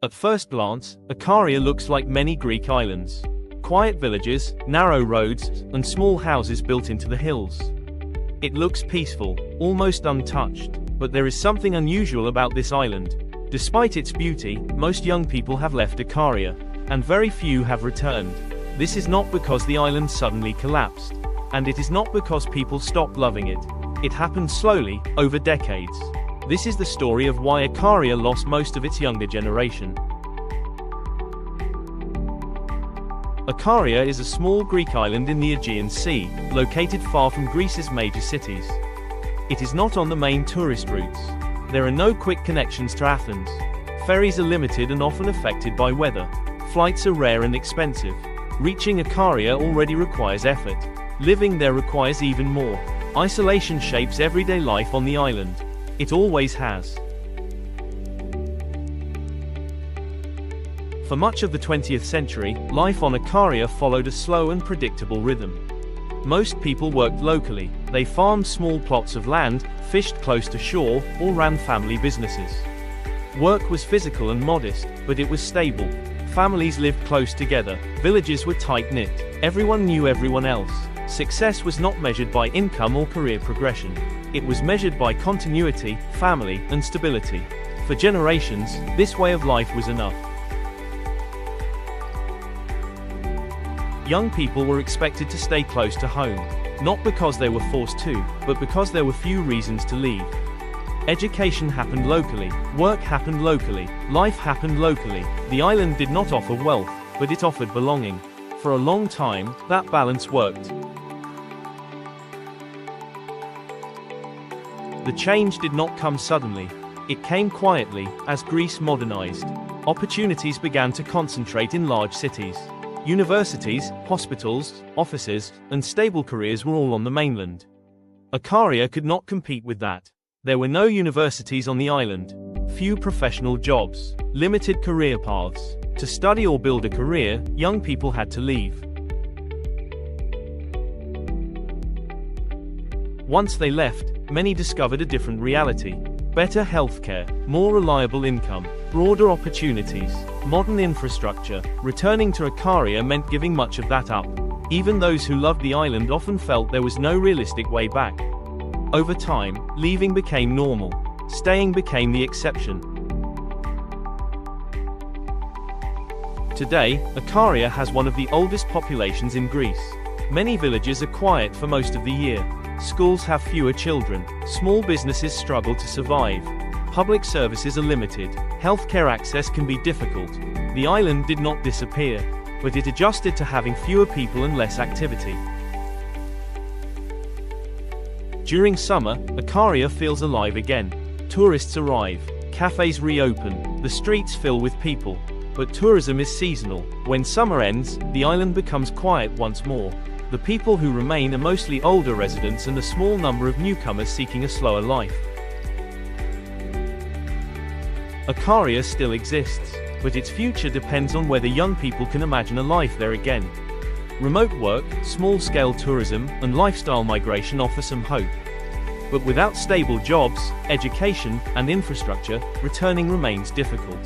At first glance, Ikaria looks like many Greek islands. Quiet villages, narrow roads, and small houses built into the hills. It looks peaceful, almost untouched, but there is something unusual about this island. Despite its beauty, most young people have left Ikaria, and very few have returned. This is not because the island suddenly collapsed, and it is not because people stopped loving it. It happened slowly, over decades. This is the story of why Ikaria lost most of its younger generation. Ikaria is a small Greek island in the Aegean Sea, located far from Greece's major cities. It is not on the main tourist routes. There are no quick connections to Athens. Ferries are limited and often affected by weather. Flights are rare and expensive. Reaching Ikaria already requires effort. Living there requires even more. Isolation shapes everyday life on the island. It always has. For much of the 20th century, life on Ikaria followed a slow and predictable rhythm. Most people worked locally. They farmed small plots of land, fished close to shore, or ran family businesses. Work was physical and modest, but it was stable. Families lived close together. Villages were tight-knit. Everyone knew everyone else. Success was not measured by income or career progression. It was measured by continuity, family, and stability. For generations, this way of life was enough. Young people were expected to stay close to home, not because they were forced to, but because there were few reasons to leave. Education happened locally, work happened locally, life happened locally. The island did not offer wealth, but it offered belonging. For a long time, that balance worked. The change did not come suddenly. It came quietly, as Greece modernized. Opportunities began to concentrate in large cities. Universities, hospitals, offices, and stable careers were all on the mainland. Ikaria could not compete with that. There were no universities on the island, few professional jobs, limited career paths. To study or build a career, young people had to leave. Once they left, many discovered a different reality. Better healthcare, more reliable income, broader opportunities, modern infrastructure. Returning to Ikaria meant giving much of that up. Even those who loved the island often felt there was no realistic way back. Over time, leaving became normal. Staying became the exception. Today, Ikaria has one of the oldest populations in Greece. Many villages are quiet for most of the year. Schools have fewer children. Small businesses struggle to survive. Public services are limited. Healthcare access can be difficult. The island did not disappear, but it adjusted to having fewer people and less activity. During summer, Ikaria feels alive again. Tourists arrive. Cafes reopen. The streets fill with people. But tourism is seasonal. When summer ends, the island becomes quiet once more. The people who remain are mostly older residents and a small number of newcomers seeking a slower life. Ikaria still exists, but its future depends on whether young people can imagine a life there again. Remote work, small-scale tourism, and lifestyle migration offer some hope. But without stable jobs, education, and infrastructure, returning remains difficult.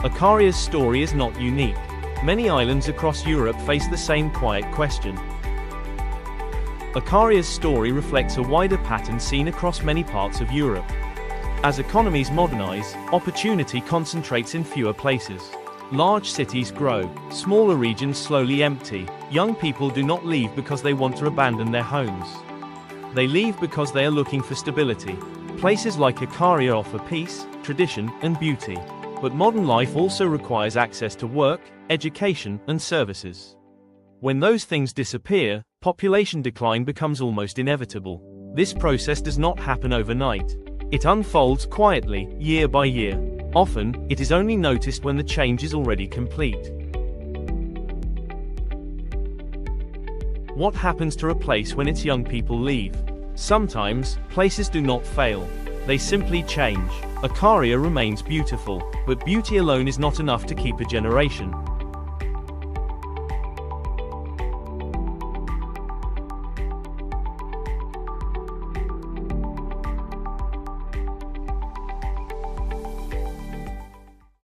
Ikaria's story is not unique. Many islands across Europe face the same quiet question. Ikaria's story reflects a wider pattern seen across many parts of Europe. As economies modernize, opportunity concentrates in fewer places. Large cities grow, smaller regions slowly empty. Young people do not leave because they want to abandon their homes. They leave because they are looking for stability. Places like Ikaria offer peace, tradition, and beauty. But modern life also requires access to work, education, and services. When those things disappear, population decline becomes almost inevitable. This process does not happen overnight. It unfolds quietly, year by year. Often, it is only noticed when the change is already complete. What happens to a place when its young people leave? Sometimes, places do not fail. They simply change. Ikaria remains beautiful, but beauty alone is not enough to keep a generation.